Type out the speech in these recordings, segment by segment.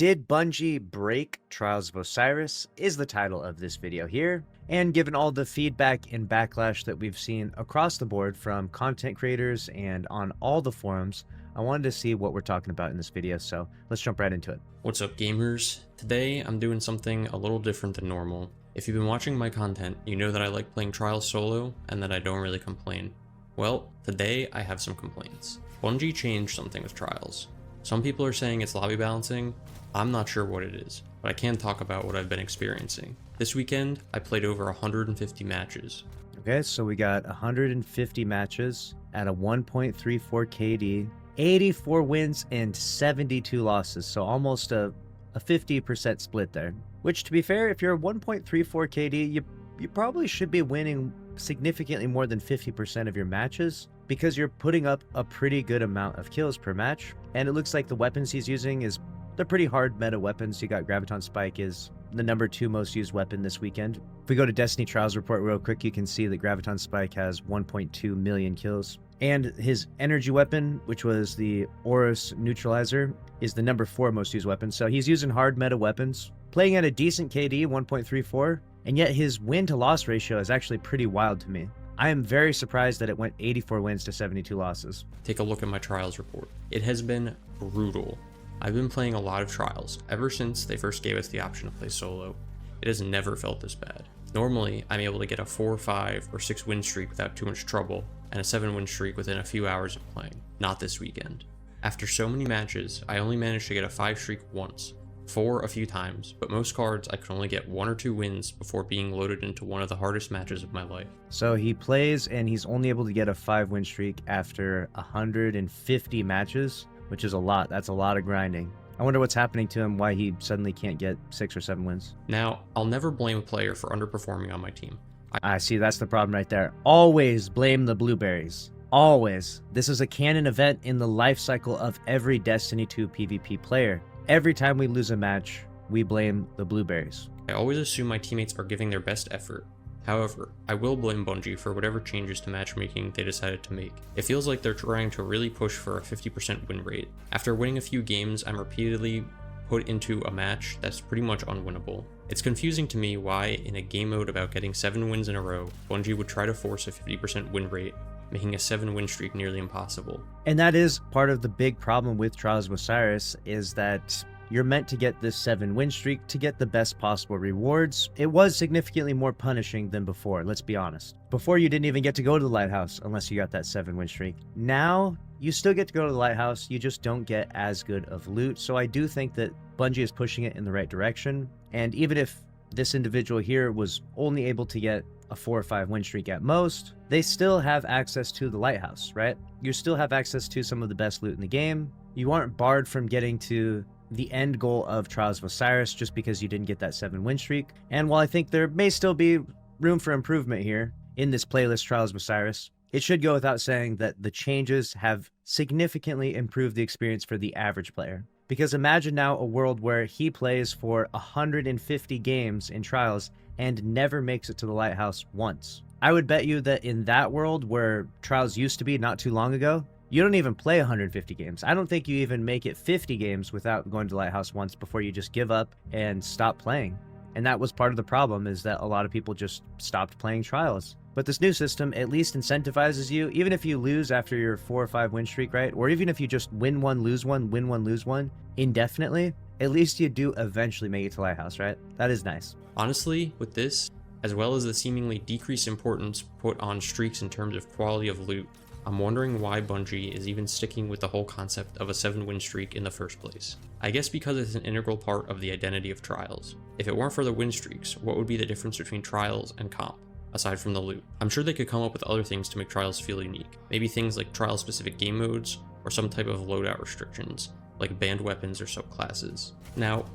Did Bungie break Trials of Osiris is the title of this video here, and given all the feedback and backlash that we've seen across the board from content creators and on all the forums, I wanted to see what we're talking about in this video, so let's jump right into it. What's up, gamers? Today I'm doing something a little different than normal. If you've been watching my content, you know that I like playing Trials solo and that I don't really complain. Well, today I have some complaints. Bungie changed something with Trials. Some people are saying it's lobby balancing. I'm not sure what it is, but I can talk about what I've been experiencing. This weekend, I played over 150 matches. Okay, so we got 150 matches at a 1.34 KD, 84 wins and 72 losses, so almost a 50% split there. Which, to be fair, if you're a 1.34 KD, you probably should be winning significantly more than 50% of your matches, because you're putting up a pretty good amount of kills per match. And it looks like the weapons he's using they're pretty hard meta weapons. You got Graviton Spike is the #2 most used weapon this weekend. If we go to Destiny Trials report real quick, you can see that Graviton Spike has 1.2 million kills. And his energy weapon, which was the Osiris Neutralizer, is the #4 most used weapon. So he's using hard meta weapons, playing at a decent KD, 1.34, and yet his win to loss ratio is actually pretty wild to me. I am very surprised that it went 84 wins to 72 losses. Take a look at my Trials report. It has been brutal. I've been playing a lot of Trials ever since they first gave us the option to play solo. It has never felt this bad. Normally, I'm able to get a 4, 5, or 6 win streak without too much trouble, and a 7 win streak within a few hours of playing. Not this weekend. After so many matches, I only managed to get a 5 streak once, 4 a few times, but most cards I could only get 1 or 2 wins before being loaded into one of the hardest matches of my life. So he plays and he's only able to get a 5 win streak after 150 matches, which is a lot. That's a lot of grinding. I wonder what's happening to him, why he suddenly can't get 6 or 7 wins. Now, I'll never blame a player for underperforming on my team. I see, that's the problem right there. Always blame the blueberries. Always. This is a canon event in the life cycle of every Destiny 2 PvP player. Every time we lose a match, we blame the blueberries. I always assume my teammates are giving their best effort. However, I will blame Bungie for whatever changes to matchmaking they decided to make. It feels like they're trying to really push for a 50% win rate. After winning a few games, I'm repeatedly put into a match that's pretty much unwinnable. It's confusing to me why, in a game mode about getting 7 wins in a row, Bungie would try to force a 50% win rate, making a 7 win streak nearly impossible. And that is part of the big problem with Trials of Osiris, is that you're meant to get this 7 win streak to get the best possible rewards. It was significantly more punishing than before, let's be honest. Before, you didn't even get to go to the lighthouse unless you got that 7 win streak. Now, you still get to go to the lighthouse, you just don't get as good of loot. So I do think that Bungie is pushing it in the right direction. And even if this individual here was only able to get a 4 or 5 win streak at most, they still have access to the lighthouse, right? You still have access to some of the best loot in the game. You aren't barred from getting to the end goal of Trials of Osiris just because you didn't get that 7 win streak. And while I think there may still be room for improvement here in this playlist, Trials of Osiris, it should go without saying that the changes have significantly improved the experience for the average player. Because imagine now a world where he plays for 150 games in Trials and never makes it to the lighthouse once. I would bet you that in that world where Trials used to be not too long ago, you don't even play 150 games. I don't think you even make it 50 games without going to Lighthouse once before you just give up and stop playing. And that was part of the problem, is that a lot of people just stopped playing Trials. But this new system at least incentivizes you, even if you lose after your 4 or 5 win streak, right? Or even if you just win one, lose one, win one, lose one, indefinitely, at least you do eventually make it to Lighthouse, right? That is nice. Honestly, with this, as well as the seemingly decreased importance put on streaks in terms of quality of loot, I'm wondering why Bungie is even sticking with the whole concept of a 7 win streak in the first place. I guess because it's an integral part of the identity of Trials. If it weren't for the win streaks, what would be the difference between Trials and comp, aside from the loot? I'm sure they could come up with other things to make Trials feel unique. Maybe things like Trials specific game modes, or some type of loadout restrictions, like banned weapons or subclasses. Now,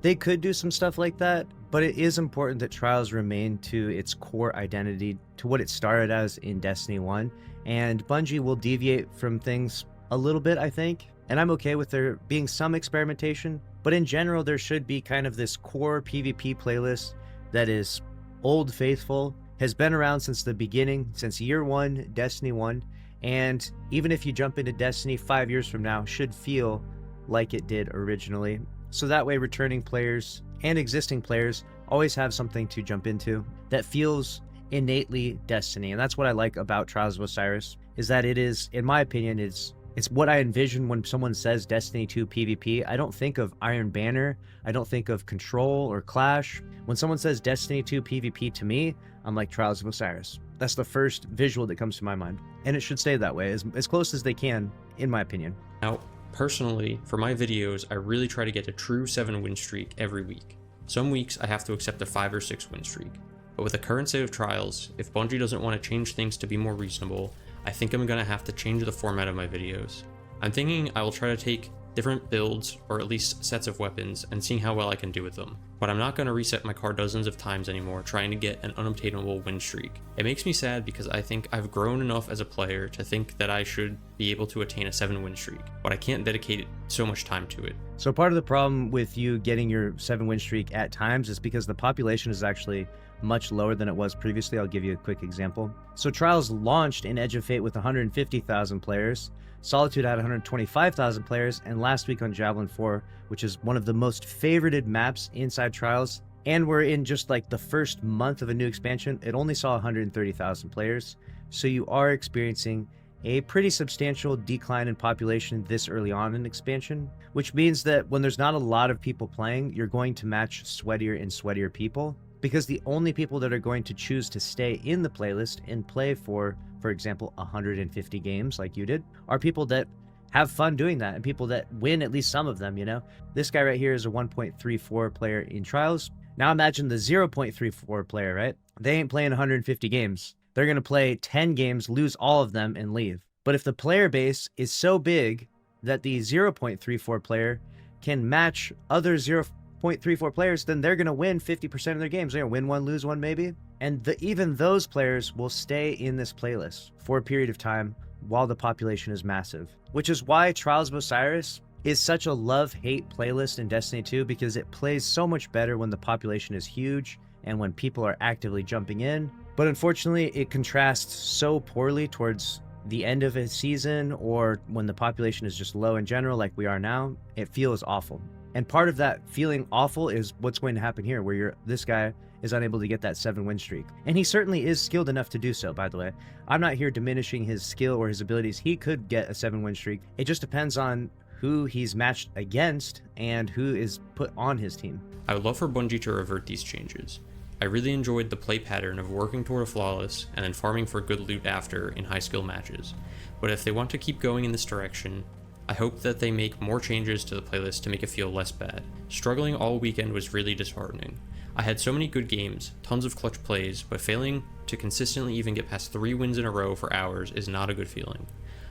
they could do some stuff like that, but it is important that Trials remain to its core identity, to what it started as in Destiny 1. And Bungie will deviate from things a little bit, I think. And I'm okay with there being some experimentation. But in general, there should be kind of this core PvP playlist that is old faithful, has been around since the beginning, since year 1, Destiny 1. And even if you jump into Destiny 5 years from now, should feel like it did originally. So that way returning players and existing players always have something to jump into that feels innately Destiny. And that's what I like about Trials of Osiris, is that it is, in my opinion, it's what I envision when someone says Destiny 2 PvP. I don't think of Iron Banner. I don't think of Control or Clash. When someone says Destiny 2 PvP to me, I'm like Trials of Osiris. That's the first visual that comes to my mind. And it should stay that way, as close as they can, in my opinion. Now, personally, for my videos, I really try to get a true 7 win streak every week. Some weeks I have to accept a 5 or 6 win streak. But with the current state of Trials, if Bungie doesn't want to change things to be more reasonable, I think I'm going to have to change the format of my videos. I'm thinking I will try to take different builds, or at least sets of weapons, and seeing how well I can do with them. But I'm not going to reset my card dozens of times anymore trying to get an unobtainable win streak. It makes me sad because I think I've grown enough as a player to think that I should be able to attain a 7 win streak, but I can't dedicate so much time to it. So part of the problem with you getting your 7 win streak at times is because the population is actually much lower than it was previously. I'll give you a quick example. So Trials launched in Edge of Fate with 150,000 players. Solitude had 125,000 players, and last week on Javelin 4, which is one of the most favorited maps inside Trials, and we're in just like the first month of a new expansion, it only saw 130,000 players. So you are experiencing a pretty substantial decline in population this early on in expansion, which means that when there's not a lot of people playing, you're going to match sweatier and sweatier people, because the only people that are going to choose to stay in the playlist and play for example, 150 games like you did, are people that have fun doing that and people that win at least some of them, you know? This guy right here is a 1.34 player in Trials. Now imagine the 0.34 player, right? They ain't playing 150 games. They're going to play 10 games, lose all of them, and leave. But if the player base is so big that the 0.34 player can match other 0.34 players, then they're going to win 50% of their games. They're going to win one, lose one, maybe. And even those players will stay in this playlist for a period of time while the population is massive. Which is why Trials of Osiris is such a love-hate playlist in Destiny 2, because it plays so much better when the population is huge and when people are actively jumping in. But unfortunately, it contrasts so poorly towards the end of a season or when the population is just low in general, like we are now. It feels awful. And part of that feeling awful is what's going to happen here, where this guy is unable to get that 7 win streak. And he certainly is skilled enough to do so, by the way. I'm not here diminishing his skill or his abilities. He could get a 7 win streak. It just depends on who he's matched against and who is put on his team. I would love for Bungie to revert these changes. I really enjoyed the play pattern of working toward a flawless and then farming for good loot after in high skill matches. But if they want to keep going in this direction, I hope that they make more changes to the playlist to make it feel less bad. Struggling all weekend was really disheartening. I had so many good games, tons of clutch plays, but failing to consistently even get past 3 wins in a row for hours is not a good feeling.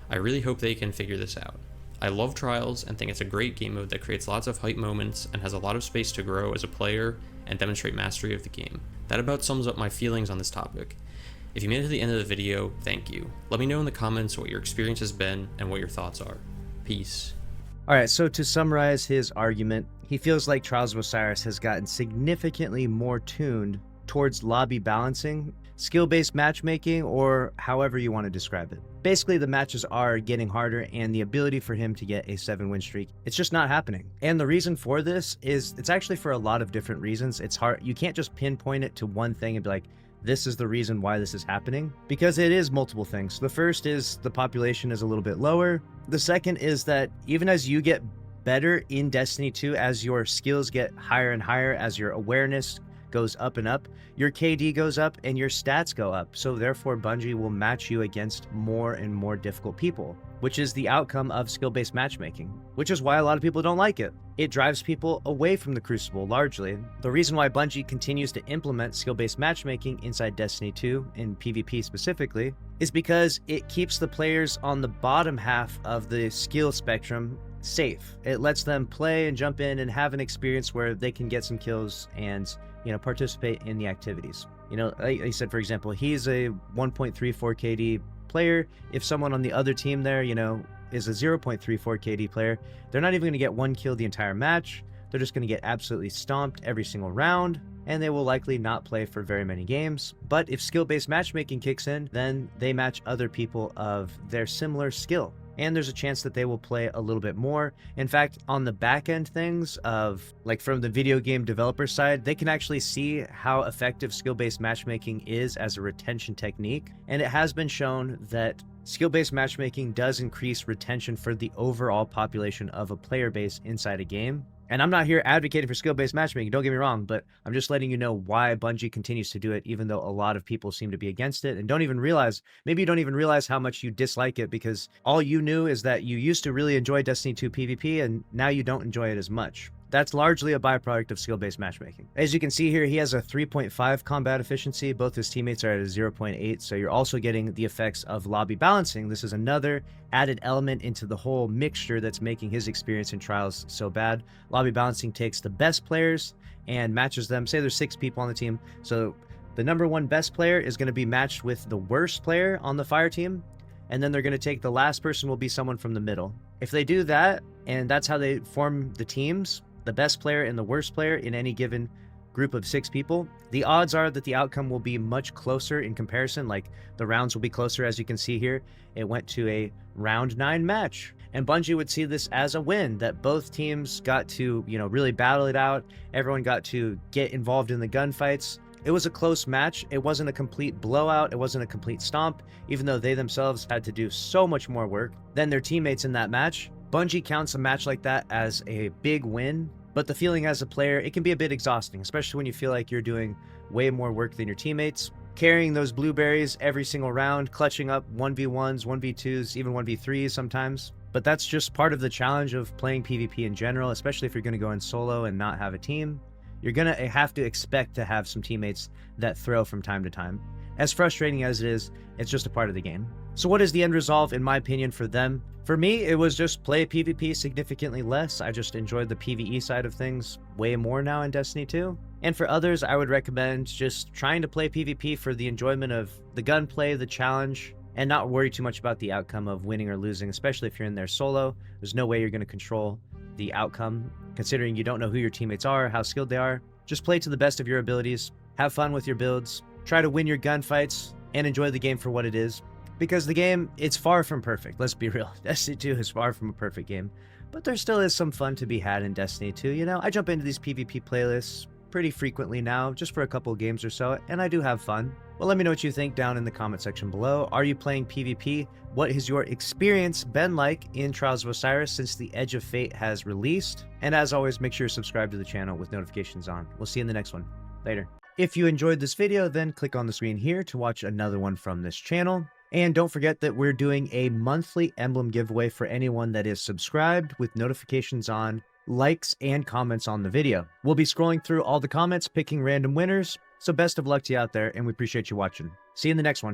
I really hope they can figure this out. I love Trials and think it's a great game mode that creates lots of hype moments and has a lot of space to grow as a player and demonstrate mastery of the game. That about sums up my feelings on this topic. If you made it to the end of the video, thank you. Let me know in the comments what your experience has been and what your thoughts are. Peace. Alright, so to summarize his argument, he feels like Trials of Osiris has gotten significantly more tuned towards lobby balancing, skill-based matchmaking, or however you want to describe it. Basically, the matches are getting harder, and the ability for him to get a 7 win streak, it's just not happening. And the reason for this is, it's actually for a lot of different reasons. It's hard, you can't just pinpoint it to one thing and be like, this is the reason why this is happening, because it is multiple things. The first is the population is a little bit lower. The second is that even as you get better in Destiny 2, as your skills get higher and higher, as your awareness goes up and up, your KD goes up and your stats go up. So therefore Bungie will match you against more and more difficult people, which is the outcome of skill-based matchmaking, which is why a lot of people don't like it. It drives people away from the Crucible largely. The reason why Bungie continues to implement skill-based matchmaking inside Destiny 2, in PvP specifically, is because it keeps the players on the bottom half of the skill spectrum safe. It lets them play and jump in and have an experience where they can get some kills and, you know, participate in the activities. You know, like I said, for example, he's a 1.34 KD player. If someone on the other team there, you know, is a 0.34 KD player, they're not even going to get one kill the entire match. They're just going to get absolutely stomped every single round, and they will likely not play for very many games. But if skill-based matchmaking kicks in, then they match other people of their similar skill. and there's a chance that they will play a little bit more. In fact, on the back end things of like from the video game developer side, they can actually see how effective skill-based matchmaking is as a retention technique. And it has been shown that skill-based matchmaking does increase retention for the overall population of a player base inside a game. And I'm not here advocating for skill-based matchmaking, don't get me wrong, but I'm just letting you know why Bungie continues to do it, even though a lot of people seem to be against it and don't even realize, maybe you don't even realize how much you dislike it because all you knew is that you used to really enjoy Destiny 2 PvP and now you don't enjoy it as much. That's largely a byproduct of skill-based matchmaking. As you can see here, he has a 3.5 combat efficiency. Both his teammates are at a 0.8, so you're also getting the effects of lobby balancing. This is another added element into the whole mixture that's making his experience in Trials so bad. Lobby balancing takes the best players and matches them. Say there's 6 people on the team, so the number 1 best player is going to be matched with the worst player on the fire team, and then they're going to take the last person will be someone from the middle. If they do that, and that's how they form the teams, the best player and the worst player in any given group of 6 people, the odds are that the outcome will be much closer in comparison. Like the rounds will be closer. As you can see here, it went to a round 9 match, and Bungie would see this as a win, that both teams got to, you know, really battle it out. Everyone got to get involved in the gunfights. It was a close match. It wasn't a complete blowout. It wasn't a complete stomp, even though they themselves had to do so much more work than their teammates in that match. Bungie counts a match like that as a big win, but the feeling as a player, it can be a bit exhausting, especially when you feel like you're doing way more work than your teammates, carrying those blueberries every single round, clutching up 1v1s, 1v2s, even 1v3s sometimes. But that's just part of the challenge of playing PvP in general, especially if you're going to go in solo and not have a team. You're going to have to expect to have some teammates that throw from time to time. As frustrating as it is, it's just a part of the game. So what is the end result, in my opinion, for them? For me, it was just play PvP significantly less. I just enjoyed the PvE side of things way more now in Destiny 2. And for others, I would recommend just trying to play PvP for the enjoyment of the gunplay, the challenge, and not worry too much about the outcome of winning or losing, especially if you're in there solo. There's no way you're going to control the outcome, considering you don't know who your teammates are, how skilled they are. Just play to the best of your abilities, have fun with your builds, try to win your gunfights, and enjoy the game for what it is. Because the game, it's far from perfect, let's be real. Destiny 2 is far from a perfect game, but there still is some fun to be had in Destiny 2, you know? I jump into these PvP playlists pretty frequently now, just for a couple of games or so, and I do have fun. Well, let me know what you think down in the comment section below. Are you playing PvP? What has your experience been like in Trials of Osiris since the Edge of Fate has released? And as always, make sure you subscribe to the channel with notifications on. We'll see you in the next one. Later. If you enjoyed this video, then click on the screen here to watch another one from this channel. And don't forget that we're doing a monthly emblem giveaway for anyone that is subscribed with notifications on, likes, and comments on the video. We'll be scrolling through all the comments, picking random winners. So best of luck to you out there, and we appreciate you watching. See you in the next one.